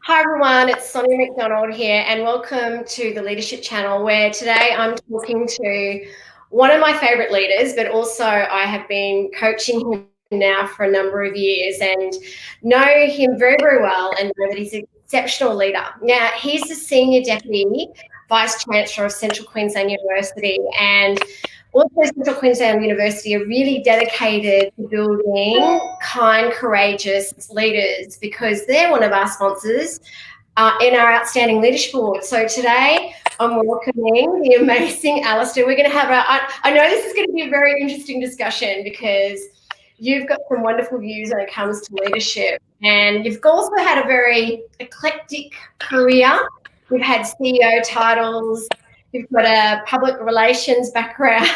Hi everyone, it's Sonia McDonald here and welcome to the Leadership Channel, where today I'm talking to one of my favourite leaders, but also I have been coaching him now for a number of years and know him very, very well and know that he's an exceptional leader. Now, he's the Senior Deputy Vice-Chancellor of Central Queensland University, and also Central Queensland University are really dedicated to building kind, courageous leaders because they're one of our sponsors in our Outstanding Leadership Award. So today I'm welcoming the amazing Alastair. We're going to have I know this is going to be a very interesting discussion because you've got some wonderful views when it comes to leadership, and you've also had a very eclectic career. You've had CEO titles, you've got a public relations background.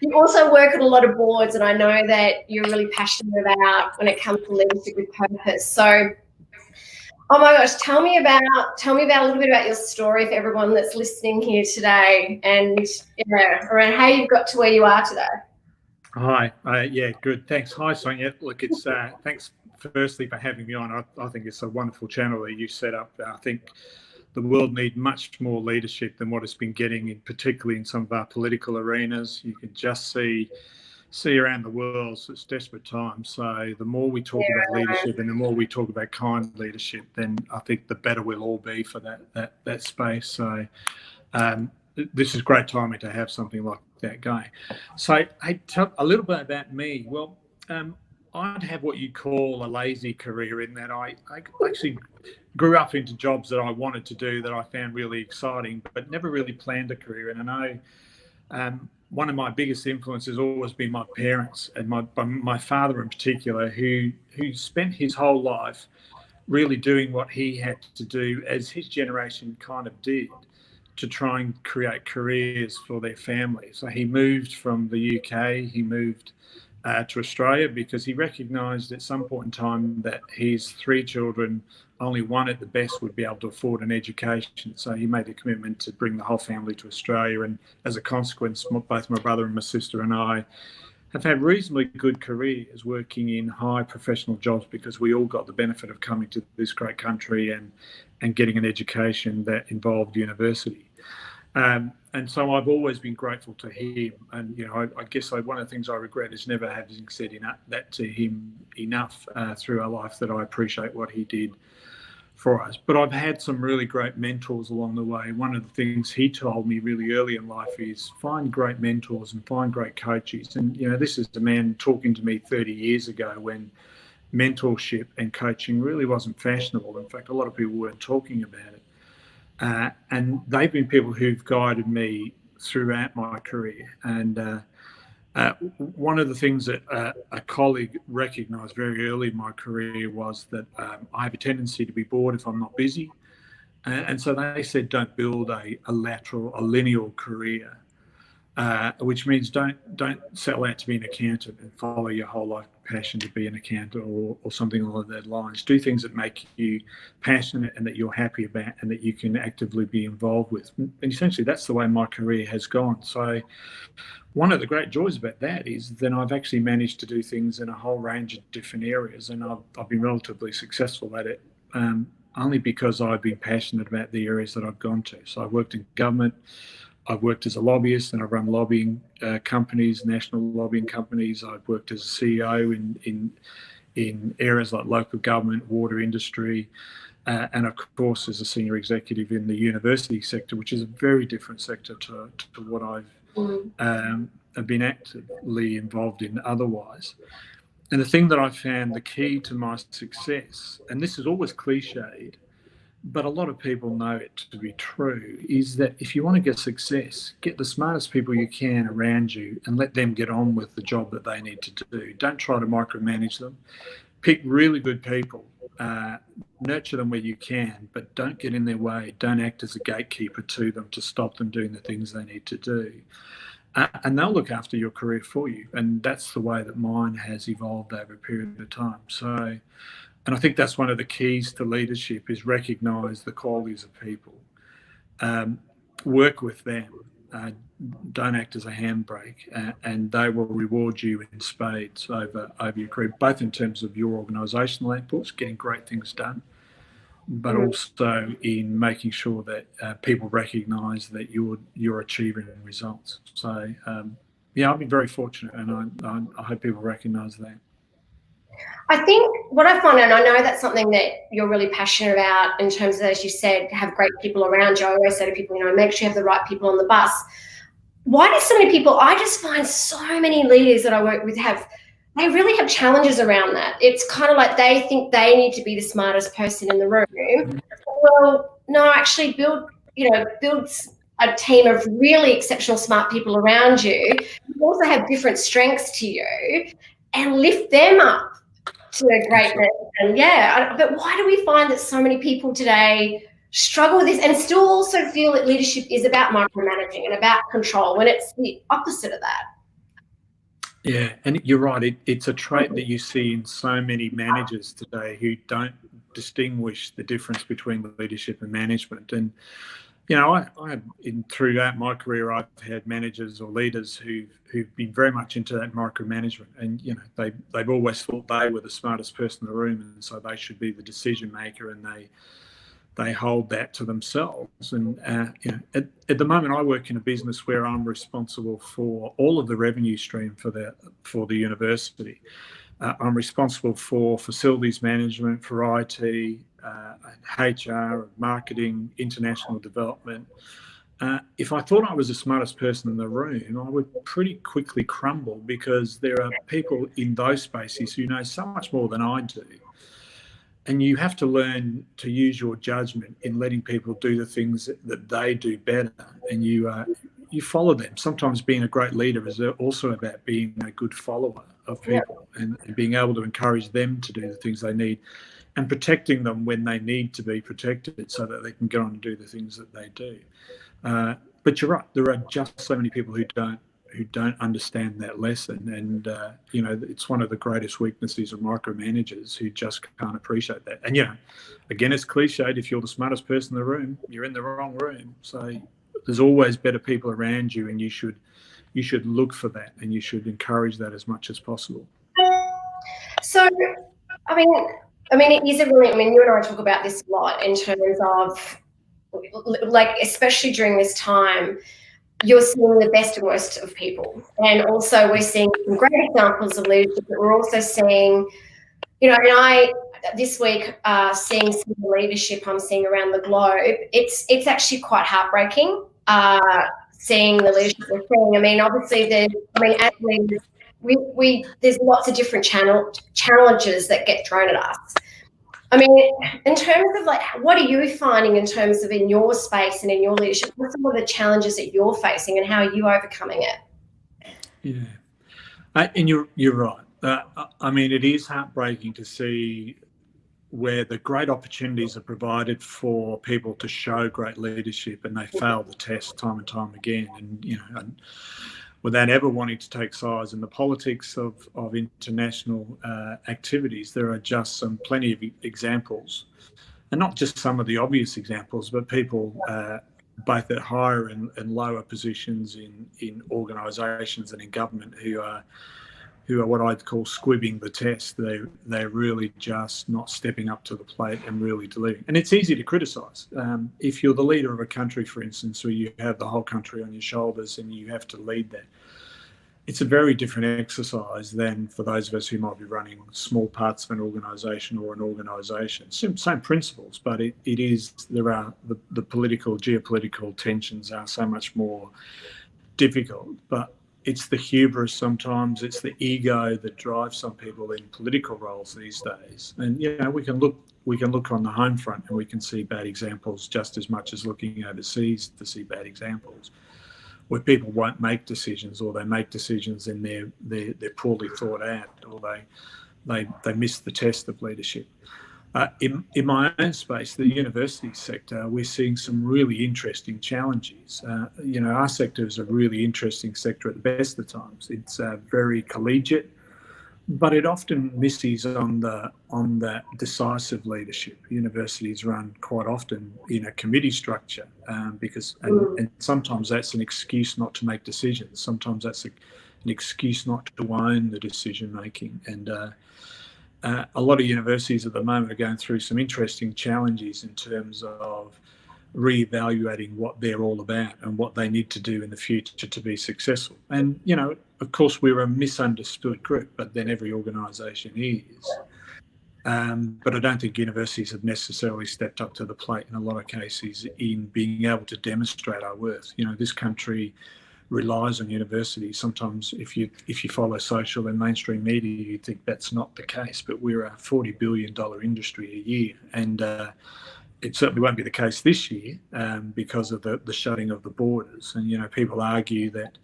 You also work at a lot of boards, and I know that you're really passionate about when it comes to leadership with purpose. So, oh my gosh, tell me about a little bit about your story for everyone that's listening here today, and around how you got to where you are today. Hi, yeah, good. Thanks. Hi, Sonia. Look, it's thanks firstly for having me on. I think it's a wonderful channel that you set up. I think the world needs much more leadership than what it's been getting, particularly in some of our political arenas. You can just see around the world, so it's desperate times. So the more we talk about leadership and the more we talk about kind leadership, then I think the better we'll all be for that space. So this is great timing to have something like that going. So hey, tell a little bit about me. Well, I'd have what you call a lazy career in that I actually grew up into jobs that I wanted to do that I found really exciting, but never really planned a career. And I know one of my biggest influences has always been my parents, and my father in particular, who spent his whole life really doing what he had to do, as his generation kind of did, to try and create careers for their family. So he moved from the UK, he moved to Australia because he recognised at some point in time that his three children, only one at the best would be able to afford an education. So he made a commitment to bring the whole family to Australia. And as a consequence, both my brother and my sister and I have had reasonably good careers working in high professional jobs because we all got the benefit of coming to this great country and getting an education that involved university. And so I've always been grateful to him. And, I guess one of the things I regret is never having said that to him enough through our life, that I appreciate what he did for us. But I've had some really great mentors along the way. One of the things he told me really early in life is find great mentors and find great coaches. And, this is the man talking to me 30 years ago when mentorship and coaching really wasn't fashionable. In fact, a lot of people weren't talking about it. And they've been people who've guided me throughout my career. And one of the things that a colleague recognised very early in my career was that I have a tendency to be bored if I'm not busy. And so they said, don't build a linear career, which means don't settle out to be an accountant and follow your whole life passion to be an accountant or something along those lines. Do things that make you passionate and that you're happy about and that you can actively be involved with. And essentially, that's the way my career has gone. So one of the great joys about that is that I've actually managed to do things in a whole range of different areas, and I've been relatively successful at it, only because I've been passionate about the areas that I've gone to. So I've worked in government, I've worked as a lobbyist, and I've run lobbying companies, national lobbying companies. I've worked as a CEO in areas like local government, water industry, and of course as a senior executive in the university sector, which is a very different sector to what I've been actively involved in otherwise. And the thing that I found the key to my success, and this is always cliched, but a lot of people know it to be true, is that if you want to get success, get the smartest people you can around you and let them get on with the job that they need to do. Don't try to micromanage them. Pick really good people, nurture them where you can, but don't get in their way. Don't act as a gatekeeper to them to stop them doing the things they need to do. And they'll look after your career for you. And that's the way that mine has evolved over a period of time. So, and I think that's one of the keys to leadership is recognise the qualities of people. Work with them. Don't act as a handbrake, and they will reward you in spades over your career, both in terms of your organisational outputs, getting great things done, but also in making sure that people recognise that you're achieving results. So yeah, I've been very fortunate, and I hope people recognise that. I think what I find, and I know that's something that you're really passionate about in terms of, as you said, have great people around you. I always say to people, make sure you have the right people on the bus. Why do so many people, I just find so many leaders that I work with they really have challenges around that. It's kind of like they think they need to be the smartest person in the room. Well, no, actually build a team of really exceptional smart people around you who also have different strengths to you, and lift them up to a greatness. And but why do we find that so many people today struggle with this and still also feel that leadership is about micromanaging and about control, when it's the opposite of that? Yeah, and you're right. It's a trait that you see in so many managers today who don't distinguish the difference between leadership and management. And throughout my career, I've had managers or leaders who've been very much into that micromanagement, and they've always thought they were the smartest person in the room, and so they should be the decision maker, and they hold that to themselves. And at the moment, I work in a business where I'm responsible for all of the revenue stream for the university. I'm responsible for facilities management, for IT, HR, marketing, international development. If I thought I was the smartest person in the room, I would pretty quickly crumble, because there are people in those spaces who know so much more than I do. And you have to learn to use your judgment in letting people do the things that they do better, and you follow them. Sometimes being a great leader is also about being a good follower of people, and being able to encourage them to do the things they need, and protecting them when they need to be protected, so that they can go on and do the things that they do. But you're right, there are just so many people who don't understand that lesson, and it's one of the greatest weaknesses of micromanagers, who just can't appreciate that. And again, it's cliched, if you're the smartest person in the room, you're in the wrong room. So there's always better people around you, and you should look for that, and you should encourage that as much as possible. So I mean it is a really, you and I talk about this a lot in terms of, like, especially during this time, you're seeing the best and worst of people. And also we're seeing some great examples of leadership, but we're also seeing, and I, this week, seeing some of the leadership I'm seeing around the globe, it's actually quite heartbreaking, seeing the leadership we're seeing. Obviously as leaders, there's lots of different challenges that get thrown at us. In terms of, like, what are you finding in terms of in your space and in your leadership? What are some of the challenges that you're facing, and how are you overcoming it? Yeah, and you're right. It is heartbreaking to see where the great opportunities are provided for people to show great leadership, and they fail the test time and time again. And without ever wanting to take sides in the politics of international activities, there are just plenty of examples, and not just some of the obvious examples, but people both at higher and lower positions in organisations and in government who are what I'd call squibbing the test. They're really just not stepping up to the plate and really delivering. And it's easy to criticise. If you're the leader of a country, for instance, where you have the whole country on your shoulders and you have to lead that, it's a very different exercise than for those of us who might be running small parts of an organisation or an organisation. Same principles, but the political, geopolitical tensions are so much more difficult. But it's the hubris sometimes, it's the ego that drives some people in political roles these days. And we can look on the home front, and we can see bad examples just as much as looking overseas to see bad examples where people won't make decisions, or they make decisions and they're poorly thought out, or they miss the test of leadership. In my own space, the university sector, we're seeing some really interesting challenges. Our sector is a really interesting sector at the best of times. It's very collegiate, but it often misses on that decisive leadership. Universities run quite often in a committee structure, and sometimes that's an excuse not to make decisions. Sometimes that's an excuse not to own the decision making. a lot of universities at the moment are going through some interesting challenges in terms of reevaluating what they're all about and what they need to do in the future to be successful. And, you know, of course, we're a misunderstood group, but then every organisation is. But I don't think universities have necessarily stepped up to the plate in a lot of cases in being able to demonstrate our worth. You know, this country relies on universities. Sometimes if you follow social and mainstream media, you think that's not the case, but we're a $40 billion industry a year. And it certainly won't be the case this year because of the shutting of the borders. And, you know, people argue that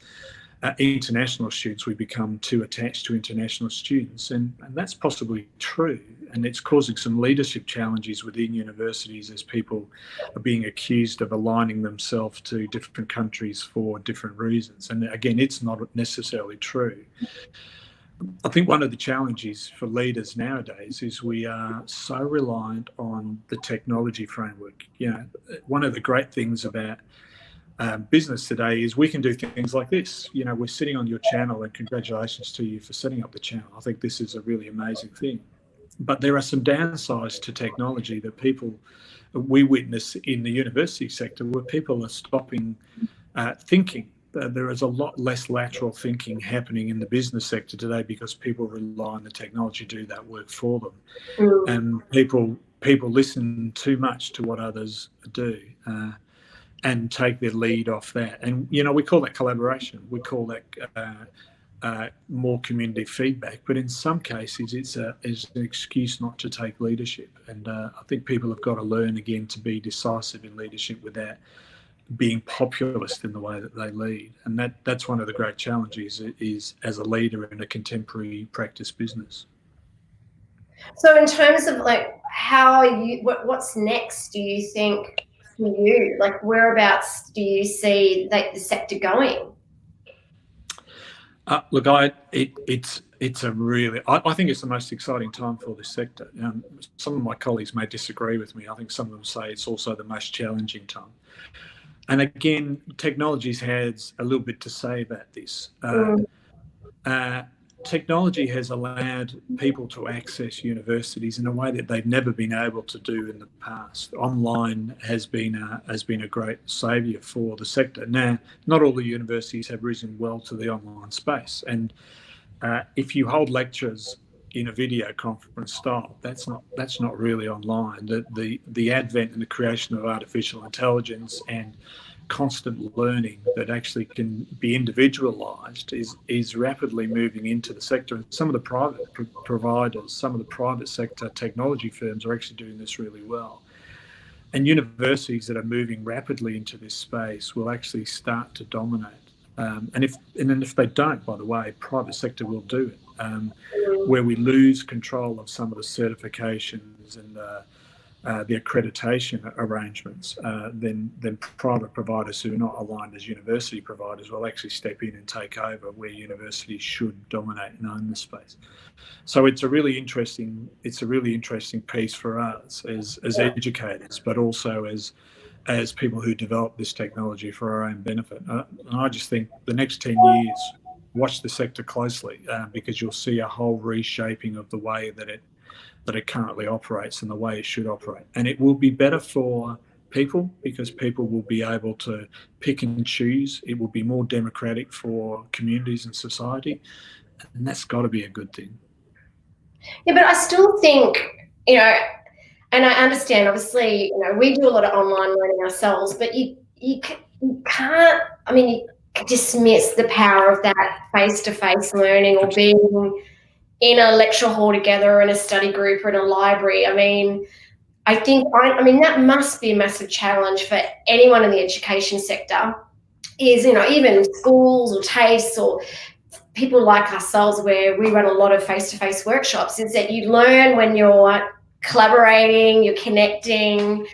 international students, we become too attached to international students. And that's possibly true. And it's causing some leadership challenges within universities as people are being accused of aligning themselves to different countries for different reasons. And again, it's not necessarily true. I think one of the challenges for leaders nowadays is we are so reliant on the technology framework. You know, one of the great things about business today is we can do things like this. You know, we're sitting on your channel, and congratulations to you for setting up the channel. I think this is a really amazing thing. But there are some downsides to technology that we witness in the university sector, where people are stopping thinking. There is a lot less lateral thinking happening in the business sector today because people rely on the technology to do that work for them. And people listen too much to what others do and take their lead off that. And, you know, we call that collaboration. We call that more community feedback. But in some cases, it's an excuse not to take leadership. And I think people have got to learn again to be decisive in leadership without being populist in the way that they lead. And that's one of the great challenges is as a leader in a contemporary practice business. So in terms of like what's next, do you think for you? Like whereabouts do you see the sector going? Look, I think it's the most exciting time for this sector. Some of my colleagues may disagree with me. I think some of them say it's also the most challenging time. And again, technology has a little bit to say about this. Technology has allowed people to access universities in a way that they've never been able to do in the past. Online has been a great saviour for the sector. Now, not all the universities have risen well to the online space, and if you hold lectures in a video conference style, that's not really online. The advent and the creation of artificial intelligence and constant learning that actually can be individualized is rapidly moving into the sector. Some of the private providers, some of the private sector technology firms are actually doing this really well. And universities that are moving rapidly into this space will actually start to dominate. And if they don't, by the way, private sector will do it. Where we lose control of some of the certifications and the accreditation arrangements, then private providers who are not aligned as university providers will actually step in and take over where universities should dominate and own the space. So it's a really interesting piece for us as educators, but also as people who develop this technology for our own benefit. And I just think the next 10 years, watch the sector closely because you'll see a whole reshaping of the way that it currently operates and the way it should operate. And it will be better for people because people will be able to pick and choose. It will be more democratic for communities and society. And that's got to be a good thing. Yeah, but I still think, you know, and I understand, obviously, you know, we do a lot of online learning ourselves, but you can't, I mean, you dismiss the power of that face-to-face learning or being in a lecture hall together, in a study group or in a library. I mean, I think that must be a massive challenge for anyone in the education sector is, you know, even schools or TAFEs or people like ourselves where we run a lot of face-to-face workshops, is that you learn when you're collaborating, you're connecting,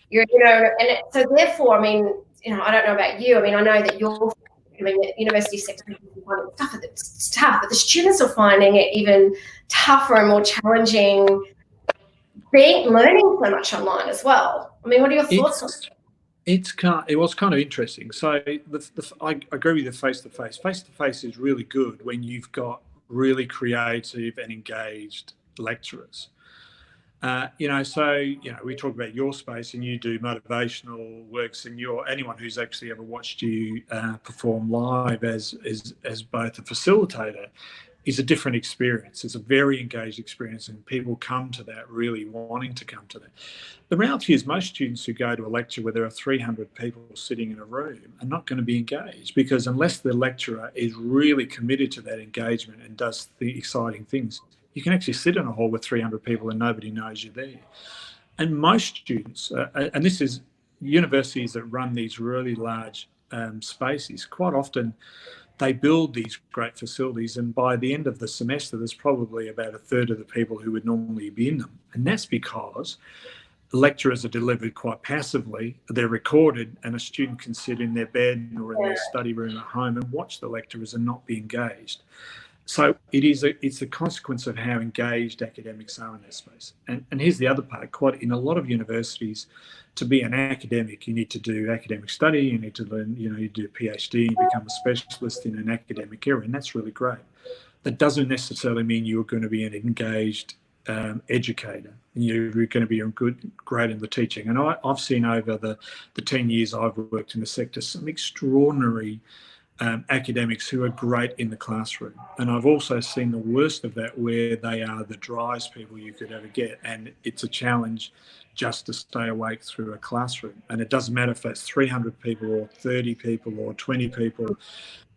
you know, and so therefore, I mean, you know, I don't know about you. I mean, I know that the university sector it's tough, but the students are finding it even tougher and more challenging learning so much online as well. I mean, what are your thoughts on it? It was kind of interesting. So I agree with you, face-to-face. Face-to-face is really good when you've got really creative and engaged lecturers. We talk about your space, and you do motivational works, and anyone who's actually ever watched you perform live as both a facilitator is a different experience. It's a very engaged experience, and people come to that really wanting to come to that. The reality is most students who go to a lecture where there are 300 people sitting in a room are not going to be engaged, because unless the lecturer is really committed to that engagement and does the exciting things, you can actually sit in a hall with 300 people and nobody knows you're there. And most students, and this is universities that run these really large spaces, quite often they build these great facilities, and by the end of the semester, there's probably about a third of the people who would normally be in them. And that's because lectures are delivered quite passively. They're recorded, and a student can sit in their bed or in their study room at home and watch the lecturers and not be engaged. So it's a consequence of how engaged academics are in that space. And here's the other part. In a lot of universities, to be an academic, you need to do academic study, you need to learn, you do a PhD, you become a specialist in an academic area, and that's really great. That doesn't necessarily mean you're going to be an engaged educator. You're going to be great in the teaching. And I've seen over the 10 years I've worked in the sector some extraordinary academics who are great in the classroom. And I've also seen the worst of that, where they are the driest people you could ever get. And it's a challenge just to stay awake through a classroom. And it doesn't matter if that's 300 people or 30 people or 20 people,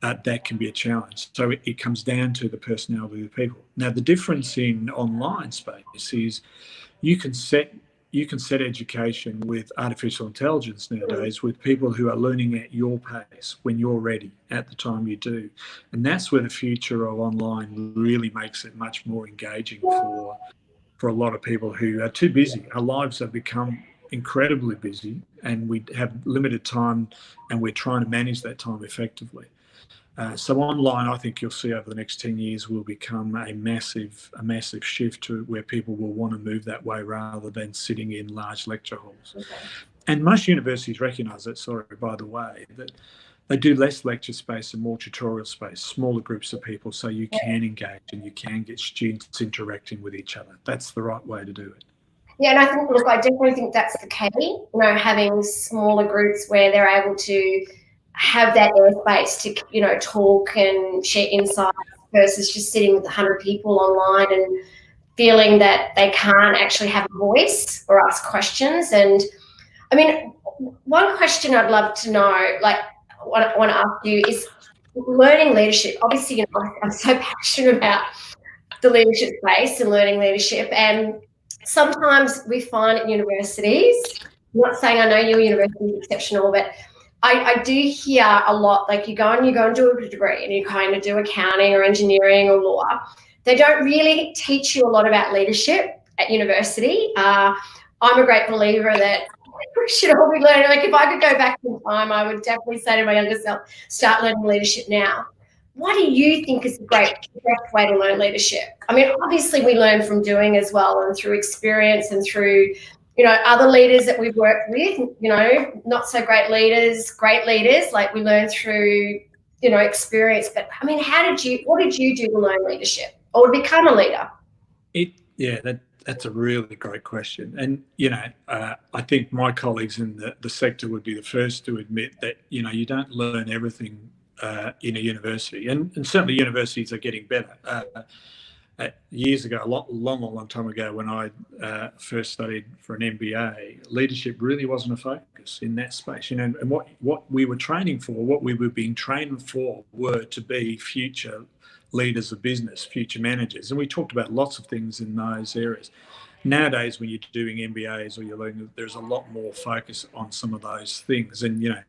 that can be a challenge. So it comes down to the personality of the people. Now, the difference in online space is you can set education with artificial intelligence nowadays, with people who are learning at your pace when you're ready at the time you do. And that's where the future of online really makes it much more engaging for a lot of people who are too busy. Our lives have become incredibly busy, and we have limited time, and we're trying to manage that time effectively. So online, I think you'll see over the next 10 years will become a massive shift to where people will want to move that way rather than sitting in large lecture halls. Okay. And most universities recognise that, by the way, that they do less lecture space and more tutorial space, smaller groups of people, so you can engage and you can get students interacting with each other. That's the right way to do it. Yeah, and I definitely think that's the key, having smaller groups where they're able to have that airspace to, talk and share insights versus just sitting with 100 people online and feeling that they can't actually have a voice or ask questions. And I mean, one question I'd love to know, I want to ask you, is learning leadership. Obviously, I'm so passionate about the leadership space and learning leadership. And sometimes we find at universities, I'm not saying I know your university is exceptional, but I do hear a lot, you go and do a degree and you kind of do accounting or engineering or law. They don't really teach you a lot about leadership at university. I'm a great believer that we should all be learning. If I could go back in time, I would definitely say to my younger self, start learning leadership now. What do you think is the best way to learn leadership? I mean, obviously we learn from doing as well, and through experience and through other leaders that we've worked with, not so great leaders, we learn through, experience. But I mean, what did you do to learn leadership or to become a leader? That's a really great question. And, I think my colleagues in the sector would be the first to admit that, you don't learn everything in a university. And certainly universities are getting better. Years ago, a long time ago, when I first studied for an MBA, leadership really wasn't a focus in that space. And what we were training for, what we were being trained for, were to be future leaders of business, future managers. And we talked about lots of things in those areas. Nowadays, when you're doing MBAs or you're learning, there's a lot more focus on some of those things. And,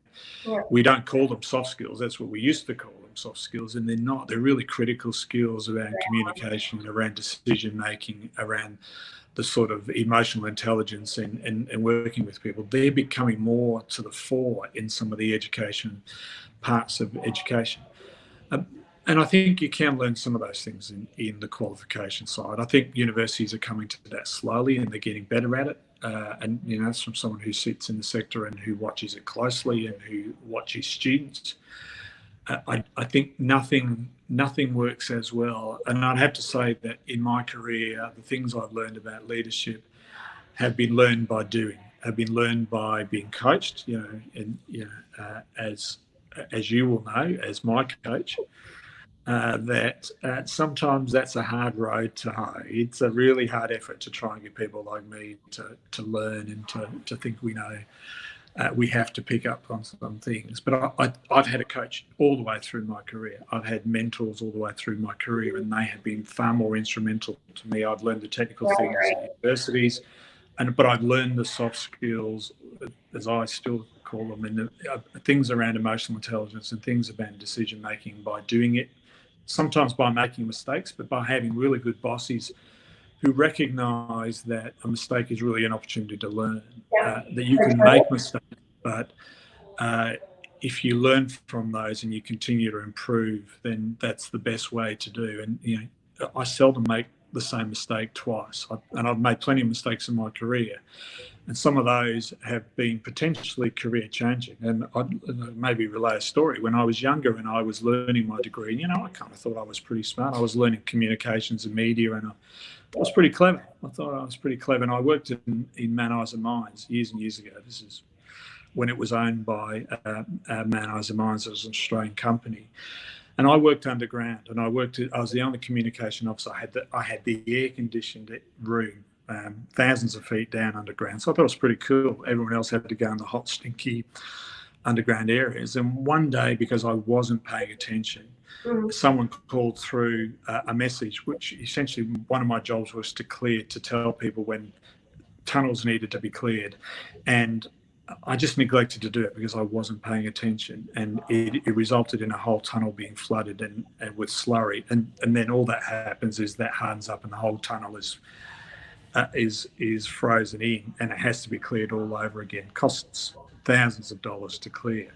we don't call them soft skills. That's what we used to call them, soft skills. And they're not. They're really critical skills around communication, around decision making, around the sort of emotional intelligence and working with people. They're becoming more to the fore in some of the education parts of education. And I think you can learn some of those things in the qualification side. I think universities are coming to that slowly and they're getting better at it. And, that's from someone who sits in the sector and who watches it closely and who watches students. I think nothing works as well. And I'd have to say that in my career, the things I've learned about leadership have been learned by doing, have been learned by being coached, and as you will know, as my coach, that sometimes that's a hard road to hoe. It's a really hard effort to try and get people like me to learn and to think we know. We have to pick up on some things. But I've had a coach all the way through my career. I've had mentors all the way through my career, and they have been far more instrumental to me. I've learned the technical things at universities, but I've learned the soft skills, as I still call them, and the things around emotional intelligence and things about decision making by doing it, sometimes by making mistakes, but by having really good bosses who recognise that a mistake is really an opportunity to learn, that you can make mistakes, but if you learn from those and you continue to improve, then that's the best way to do. And I seldom make the same mistake twice, and I've made plenty of mistakes in my career, and some of those have been potentially career changing. And I'd maybe relay a story. When I was younger and I was learning my degree, I kind of thought I was pretty smart. I was learning communications and media, and I was pretty clever. I thought I was pretty clever, and I worked in Man Eyes and Minds years and years ago. This is when it was owned by Man Eyes and Minds. It was an Australian company. And I worked underground, and I was the only communication officer. I had the air-conditioned room, thousands of feet down underground. So I thought it was pretty cool. Everyone else had to go in the hot, stinky underground areas. And one day, because I wasn't paying attention, someone called through a message, which essentially one of my jobs was to tell people when tunnels needed to be cleared. And I just neglected to do it because I wasn't paying attention, and it resulted in a whole tunnel being flooded and with slurry, and then all that happens is that hardens up and the whole tunnel is frozen in, and it has to be cleared all over again. Costs thousands of dollars to clear.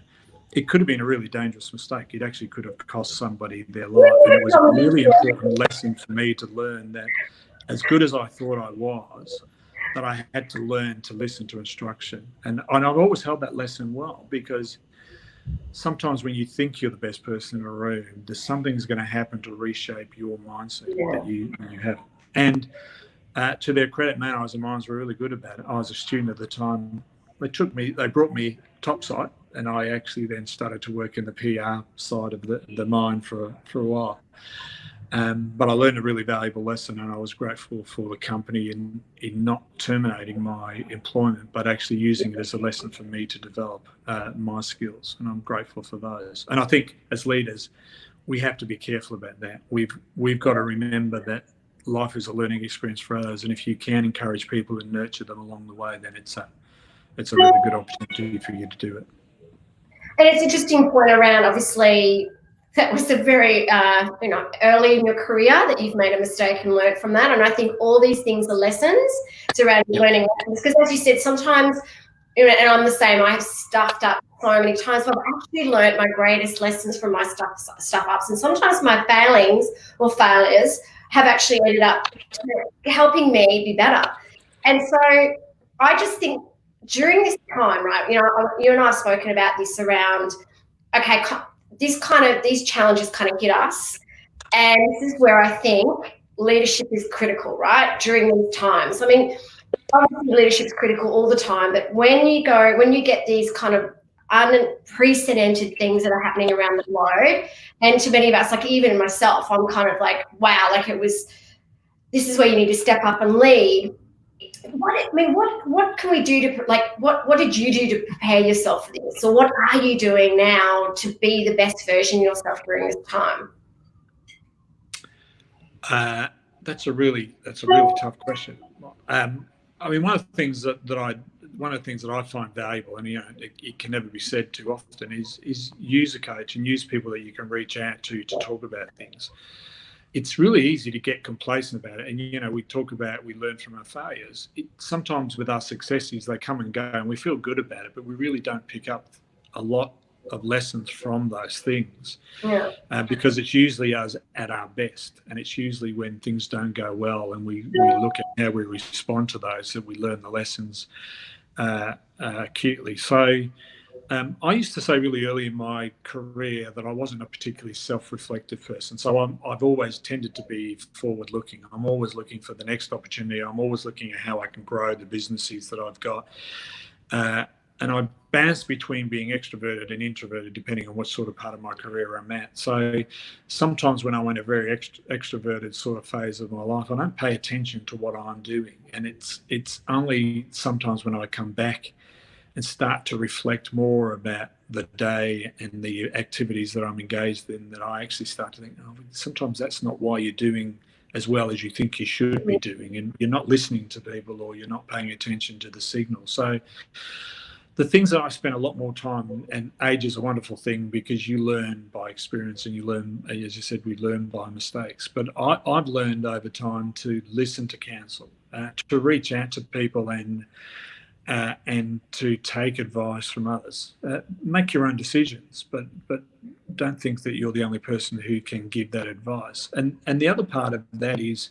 It could have been a really dangerous mistake. It actually could have cost somebody their life, and it was a really important lesson for me to learn that, as good as I thought I was, that I had to learn to listen to instruction. And I've always held that lesson well, because sometimes when you think you're the best person in a room, there's something's going to happen to reshape your mindset that you have. And to their credit, Man Eyes and Minds were really good about it. I was a student at the time. They brought me topside, and I actually then started to work in the PR side of the mine for a while. But I learned a really valuable lesson, and I was grateful for the company in not terminating my employment, but actually using it as a lesson for me to develop my skills. And I'm grateful for those. And I think as leaders, we have to be careful about that. We've got to remember that life is a learning experience for others, and if you can encourage people and nurture them along the way, then it's a really good opportunity for you to do it. And it's an interesting point around, obviously, that was a very, early in your career that you've made a mistake and learned from that. And I think all these things are lessons. It's around learning lessons, because as you said, sometimes, and I'm the same, I have stuffed up so many times, but I've actually learned my greatest lessons from my stuff ups. And sometimes my failings or failures have actually ended up helping me be better. And so I just think during this time, right, you and I have spoken about this around, okay, these challenges kind of hit us, and this is where I think leadership is critical, right, during these times. I mean, obviously leadership is critical all the time, but when you get these kind of unprecedented things that are happening around the globe, and to many of us, like even myself, I'm kind of like, wow, like this is where you need to step up and lead. What can we do to, like, what did you do to prepare yourself for this? Or what are you doing now to be the best version of yourself during this time? That's a really tough question. I mean, one of the things that I find valuable, and it can never be said too often, is use a coach and use people that you can reach out to talk about things. It's really easy to get complacent about it, and we learn from our failures. Sometimes with our successes, they come and go, and we feel good about it, but we really don't pick up a lot of lessons from those things, because it's usually us at our best, and it's usually when things don't go well, and we look at how we respond to those, that we learn the lessons acutely. So I used to say really early in my career that I wasn't a particularly self-reflective person. So I've always tended to be forward-looking. I'm always looking for the next opportunity. I'm always looking at how I can grow the businesses that I've got. And I bounce between being extroverted and introverted depending on what sort of part of my career I'm at. So sometimes when I'm in a very extroverted sort of phase of my life, I don't pay attention to what I'm doing. And it's only sometimes when I come back and start to reflect more about the day and the activities that I'm engaged in that I actually start to think, oh, sometimes that's not why you're doing as well as you think you should be doing, and you're not listening to people or you're not paying attention to the signal. So the things that I spend a lot more time, and age is a wonderful thing because you learn by experience and you learn, as you said, we learn by mistakes. But I've learned over time to listen to counsel, to reach out to people and to take advice from others. Make your own decisions, but don't think that you're the only person who can give that advice. And the other part of that is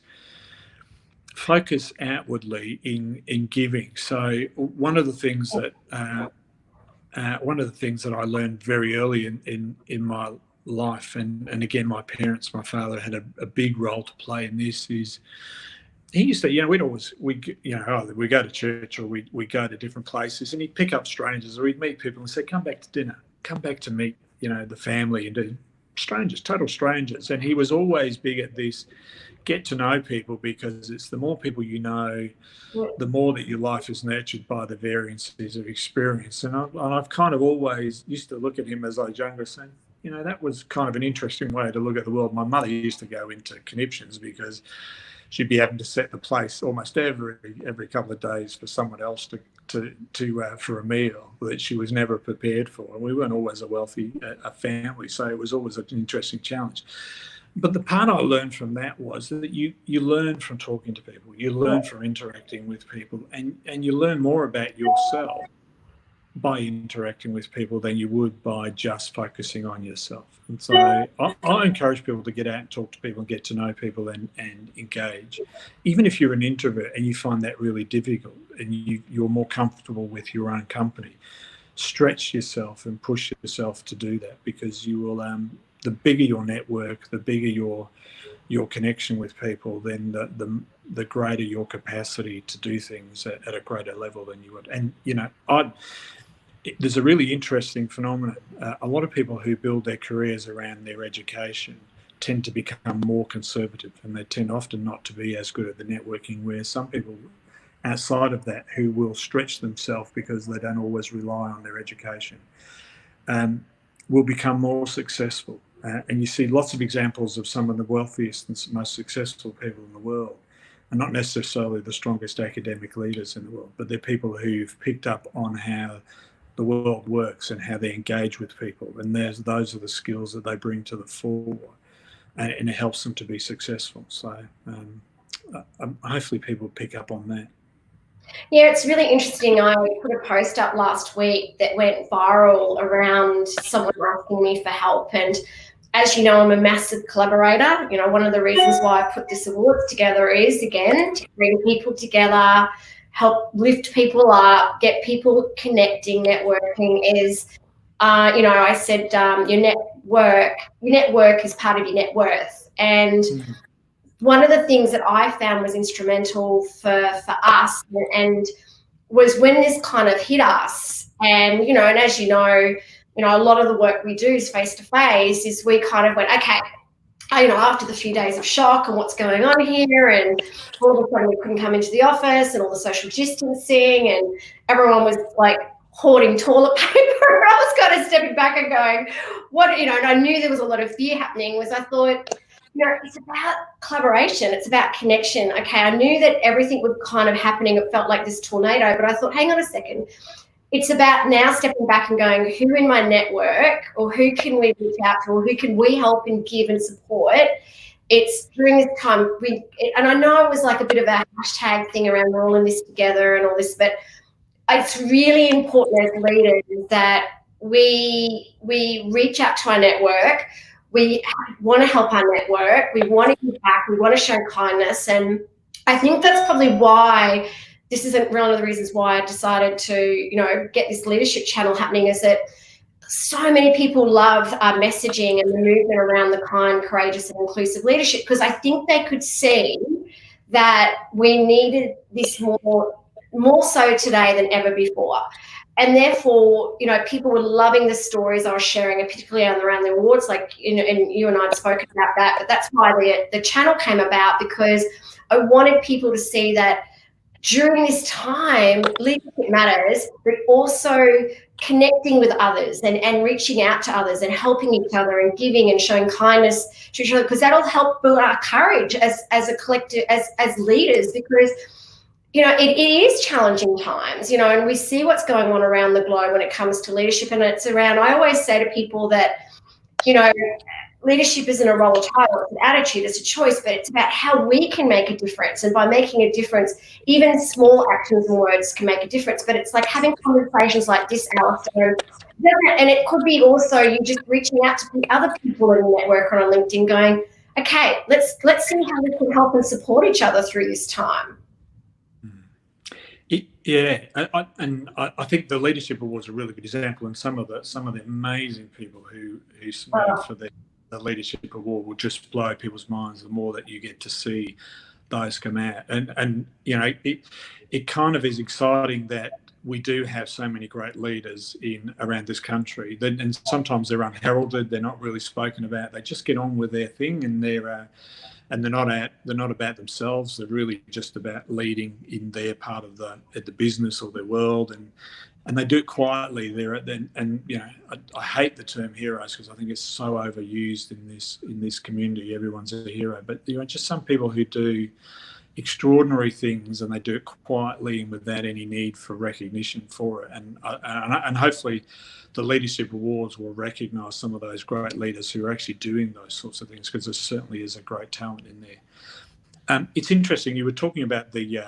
focus outwardly in giving. So one of the things that I learned very early in my life, and again, my parents, my father had a big role to play in this, is he used to, we'd always, we go to church or we go to different places, and he'd pick up strangers or he'd meet people and say, come back to dinner, come back to meet, the family, and do strangers, total strangers. And he was always big at this, get to know people, because it's the more people you know, the more that your life is nurtured by the variances of experience. And I've kind of always used to look at him as I was younger, saying, that was kind of an interesting way to look at the world. My mother used to go into conniptions because she'd be having to set the place almost every couple of days for someone else to for a meal that she was never prepared for. And we weren't always a wealthy family, so it was always an interesting challenge. But the part I learned from that was that you learn from talking to people, you learn from interacting with people, and you learn more about yourself by interacting with people than you would by just focusing on yourself. And so I encourage people to get out and talk to people and get to know people and engage. Even if you're an introvert and you find that really difficult and you're more comfortable with your own company, stretch yourself and push yourself to do that, because you will, the bigger your network, the bigger your connection with people, then the greater your capacity to do things at a greater level than you would. And, there's a really interesting phenomenon. A lot of people who build their careers around their education tend to become more conservative, and they tend often not to be as good at the networking, where some people outside of that who will stretch themselves because they don't always rely on their education will become more successful. And you see lots of examples of some of the wealthiest and most successful people in the world, and not necessarily the strongest academic leaders in the world, but they're people who've picked up on how the world works and how they engage with people. And those are the skills that they bring to the fore, and it helps them to be successful. So hopefully people pick up on that. Yeah, it's really interesting. I put a post up last week that went viral around someone asking me for help. And as you know, I'm a massive collaborator. One of the reasons why I put this awards together is, again, to bring people together, help lift people up, get people connecting. Networking is, I said your network is part of your net worth. And one of the things that I found was instrumental for us and was when this kind of hit us, and, and as you know, a lot of the work we do is face-to-face, is we kind of went, okay, after the few days of shock and what's going on here, and all of a sudden we couldn't come into the office and all the social distancing, and everyone was like hoarding toilet paper. I was kind of stepping back and going, what, and I knew there was a lot of fear happening. I thought, it's about collaboration. It's about connection. Okay, I knew that everything was kind of happening. It felt like this tornado, but I thought, hang on a second. It's about now stepping back and going, who in my network, or who can we reach out to, or who can we help and give and support? It's during this time, and I know it was like a bit of a hashtag thing around we're all in this together and all this, but it's really important as leaders that we reach out to our network. We want to help our network. We want to give back. We want to show kindness. And I think that's probably why this isn't one of the reasons why I decided to, get this leadership channel happening, is that so many people love our messaging and the movement around the kind, courageous, and inclusive leadership, because I think they could see that we needed this more so today than ever before. And therefore, people were loving the stories I was sharing, and particularly around the awards, and you and I had spoken about that. But that's why the channel came about, because I wanted people to see that during this time, leadership matters, but also connecting with others and reaching out to others and helping each other and giving and showing kindness to each other, because that'll help build our courage as a collective, as leaders, because it is challenging times, and we see what's going on around the globe when it comes to leadership. And it's around, I always say to people that, leadership isn't a role title, it's an attitude, it's a choice, but it's about how we can make a difference. And by making a difference, even small actions and words can make a difference. But it's like having conversations like this, Alastair, and it could be also you just reaching out to other people in the network or on LinkedIn going, okay, let's see how we can help and support each other through this time. Yeah, I think the Leadership Awards are a really good example, and some of the amazing people who submitted for the Leadership Award will just blow people's minds the more that you get to see those come out. And it kind of is exciting that we do have so many great leaders around this country, and sometimes they're unheralded, they're not really spoken about, they just get on with their thing, and they're not about themselves. They're really just about leading in their part of the business or their world, and they do it quietly. I hate the term heroes, because I think it's so overused in this community. Everyone's a hero, but just some people who do extraordinary things, and they do it quietly and without any need for recognition for it. And hopefully the Leadership Awards will recognise some of those great leaders who are actually doing those sorts of things, because there certainly is a great talent in there. It's interesting, you were talking about the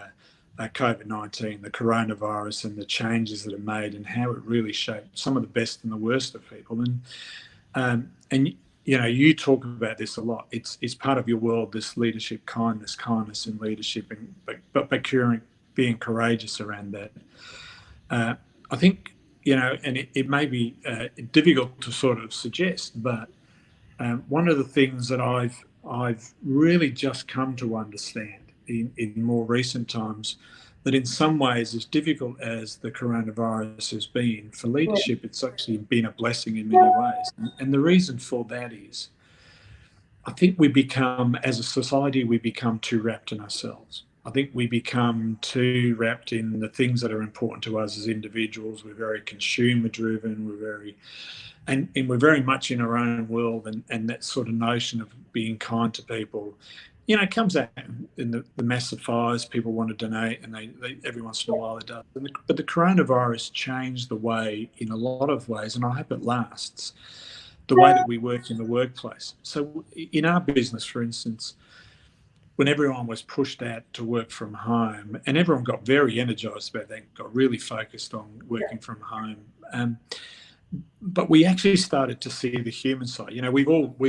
COVID-19, the coronavirus, and the changes that are made, and how it really shaped some of the best and the worst of people. And you talk about this a lot. It's part of your world, this leadership, kindness and leadership, but being courageous around that. I think, and it may be difficult to sort of suggest, but one of the things that I've really just come to understand in more recent times, that in some ways, as difficult as the coronavirus has been, for leadership, it's actually been a blessing in many ways. And the reason for that is, I think as a society, we become too wrapped in ourselves. I think we become too wrapped in the things that are important to us as individuals. We're very consumer driven. And we're very much in our own world, and that sort of notion of being kind to people, it comes out in the massive fires. People want to donate, and they every once in a while it does. But the coronavirus changed the way, in a lot of ways, and I hope it lasts, the way that we work in the workplace. So in our business, for instance, when everyone was pushed out to work from home, and everyone got very energised about that, got really focused on working from home. But we actually started to see the human side. We've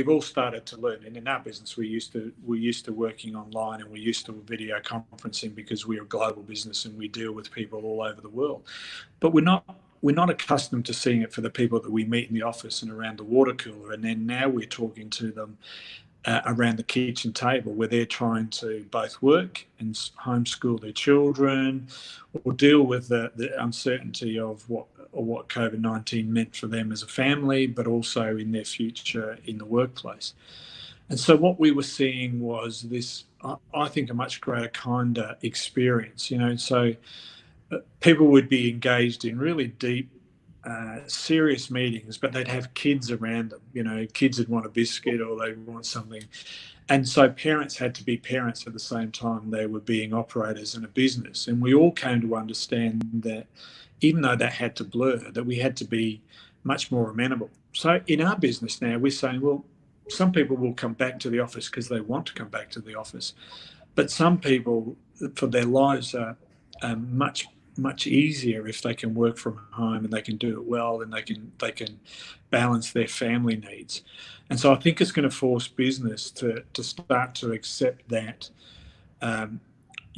all started to learn. And in our business, we're used to working online, and we're used to video conferencing, because we're a global business and we deal with people all over the world. But we're not accustomed to seeing it for the people that we meet in the office and around the water cooler. And then now we're talking to them around the kitchen table, where they're trying to both work and homeschool their children, or deal with the uncertainty of what COVID-19 meant for them as a family, but also in their future in the workplace. And so what we were seeing was this, I think, a much greater, kinder experience. So people would be engaged in really deep, serious meetings, but they'd have kids around them. Kids would want a biscuit, or they'd want something. And so parents had to be parents at the same time they were being operators in a business. And we all came to understand that, even though that had to blur, that we had to be much more amenable. So in our business now, we're saying, well, some people will come back to the office because they want to come back to the office. But some people, for their lives, are much easier if they can work from home, and they can do it well, and they can balance their family needs. And so I think it's going to force business to start to accept that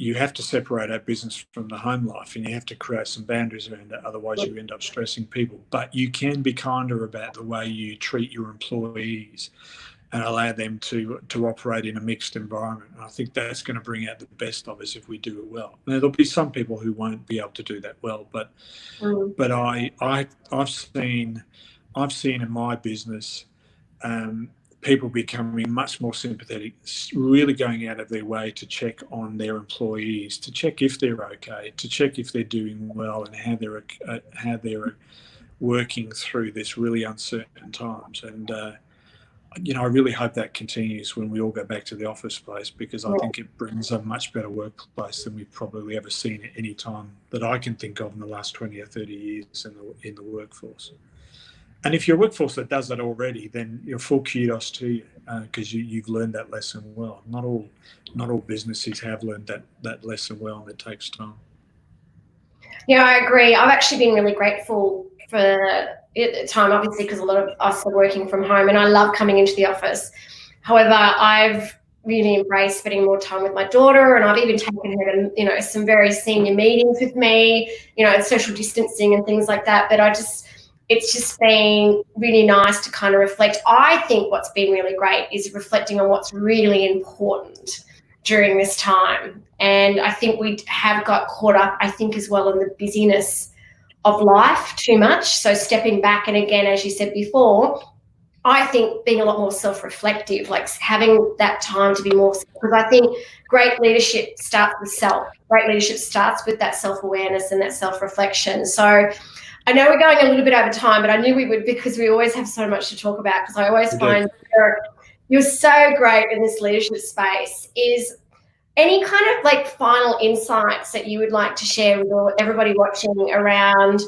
you have to separate our business from the home life, and you have to create some boundaries around it. Otherwise, you end up stressing people. But you can be kinder about the way you treat your employees and allow them to operate in a mixed environment. And I think that's going to bring out the best of us if we do it well. Now, there'll be some people who won't be able to do that well, but I've seen in my business people becoming much more sympathetic, really going out of their way to check on their employees, to check if they're okay, to check if they're doing well, and how they're working through this really uncertain times. And I really hope that continues when we all go back to the office space, because I think it brings a much better workplace than we've probably ever seen at any time that I can think of in the last 20 or 30 years in the workforce. And if you're a workforce that does that already, then full kudos to you, because you've learned that lesson well. Not all businesses have learned that lesson well, and it takes time. Yeah, I agree. I've actually been really grateful for the time, obviously, because a lot of us are working from home, and I love coming into the office. However, I've really embraced spending more time with my daughter, and I've even taken her to, some very senior meetings with me, and social distancing and things like that. But it's just been really nice to kind of reflect. I think what's been really great is reflecting on what's really important during this time. And I think we have got caught up, as well, in the busyness of life too much. So stepping back, and again, as you said before, I think being a lot more self-reflective, like having that time to be more, because I think great leadership starts with self. Great leadership starts with that self-awareness and that self-reflection. So I know we're going a little bit over time, but I knew we would, because we always have so much to talk about, because I always find you're so great in this leadership space. Is any kind of like final insights that you would like to share with everybody watching around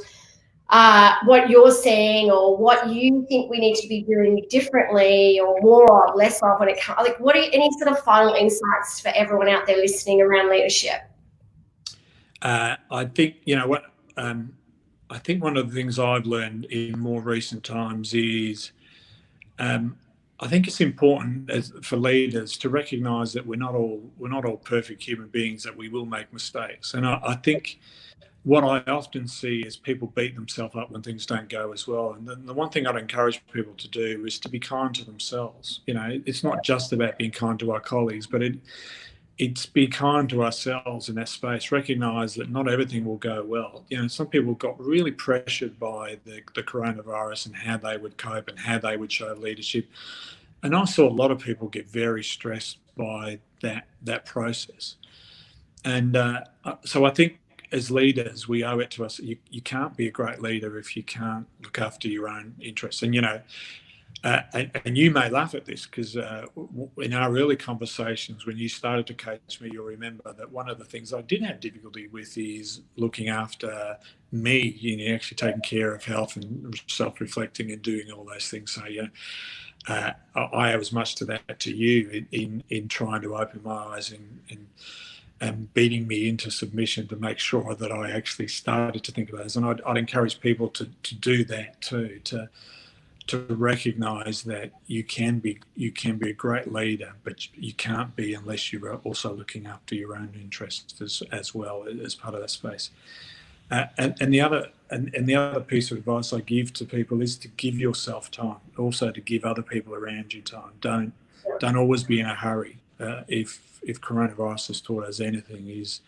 what you're seeing, or what you think we need to be doing differently or more of, less of, when it comes, like, what are any sort of final insights for everyone out there listening around leadership? I think, I think one of the things I've learned in more recent times is I think it's important for leaders to recognise that we're not all perfect human beings, that we will make mistakes. And I think what I often see is people beat themselves up when things don't go as well. And the one thing I'd encourage people to do is to be kind to themselves. It's not just about being kind to our colleagues, but it's be kind to ourselves in that space. Recognise that not everything will go well. Some people got really pressured by the coronavirus and how they would cope and how they would show leadership. And I saw a lot of people get very stressed by that process. And so I think as leaders, we owe it to us. You can't be a great leader if you can't look after your own interests. And and you may laugh at this, because in our early conversations, when you started to coach me, you'll remember that one of the things I did have difficulty with is looking after me, actually taking care of health and self-reflecting and doing all those things. So, I owe as much to that to you in trying to open my eyes and beating me into submission to make sure that I actually started to think about this. And I'd encourage people to do that too, to recognise that you can be a great leader, but you can't be unless you're also looking after your own interests as well as part of that space. And the other piece of advice I give to people is to give yourself time, also to give other people around you time. Don't always be in a hurry. If coronavirus has taught us anything, is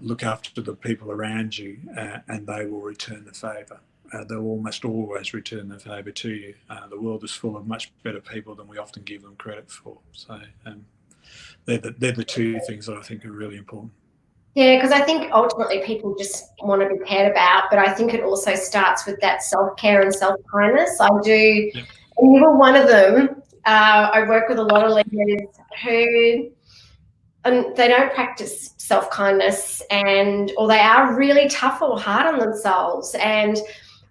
look after the people around you, and they will return the favour. They'll almost always return the favour to you. The world is full of much better people than we often give them credit for. So they're the two things that I think are really important. Yeah, because I think ultimately people just want to be cared about, but I think it also starts with that self-care and self-kindness. I do, and you were one of them. I work with a lot of leaders who they don't practice self-kindness, or they are really tough or hard on themselves. And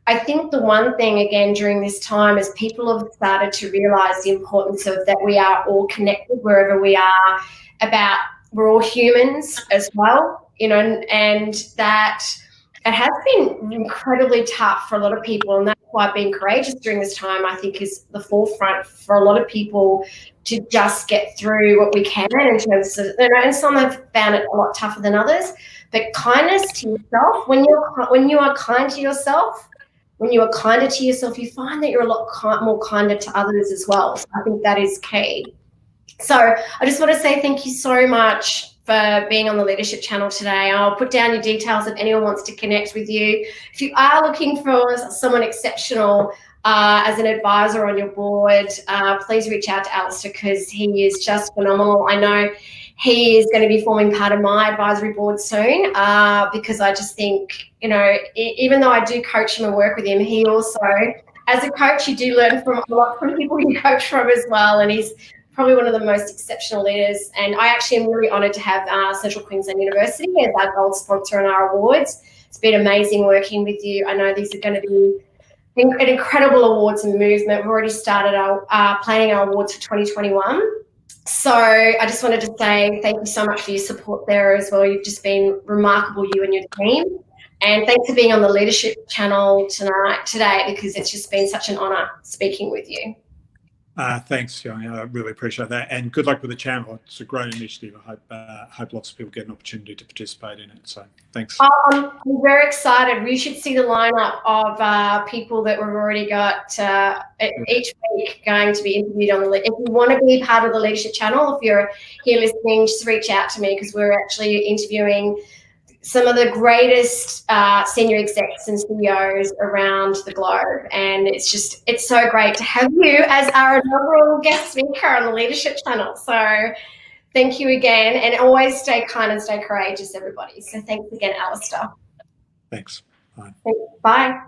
I think the one thing, again, during this time is people have started to realise the importance of that we are all connected wherever we are, about we're all humans as well, and that it has been incredibly tough for a lot of people, and that why being courageous during this time, I think, is the forefront for a lot of people to just get through what we can in terms of, and some have found it a lot tougher than others, but kindness to yourself, when you are kind to yourself, when you are kinder to yourself, you find that you're a lot more kinder to others as well. So I think that is key. So I just want to say thank you so much for being on the Leadership Channel today. I'll put down your details if anyone wants to connect with you. If you are looking for someone exceptional as an advisor on your board, please reach out to Alastair, because he is just phenomenal. I know he is going to be forming part of my advisory board soon, because I just think, you know, even though I do coach him and work with him, he also, as a coach, you do learn from a lot from people you coach from as well, and he's probably one of the most exceptional leaders. And I actually am really honoured to have Central Queensland University as our gold sponsor in our awards. It's been amazing working with you. I know these are going to be an incredible awards and movement. We've already started our planning our awards for 2021. So I just wanted to say thank you so much for your support there as well. You've just been remarkable, you and your team. And thanks for being on the Leadership Channel today, because it's just been such an honour speaking with you. Thanks, Young. I really appreciate that, and good luck with the channel. It's a great initiative. I hope lots of people get an opportunity to participate in it. So thanks. I'm very excited. We should see the lineup of people that we've already got each week going to be interviewed on the. If you want to be part of the Leadership Channel, if you're here listening, just reach out to me, because we're actually interviewing some of the greatest senior execs and CEOs around the globe. And it's so great to have you as our inaugural guest speaker on the Leadership Channel. So thank you again, and always stay kind and stay courageous, everybody. So thanks again, Alastair. Thanks. Bye. Bye.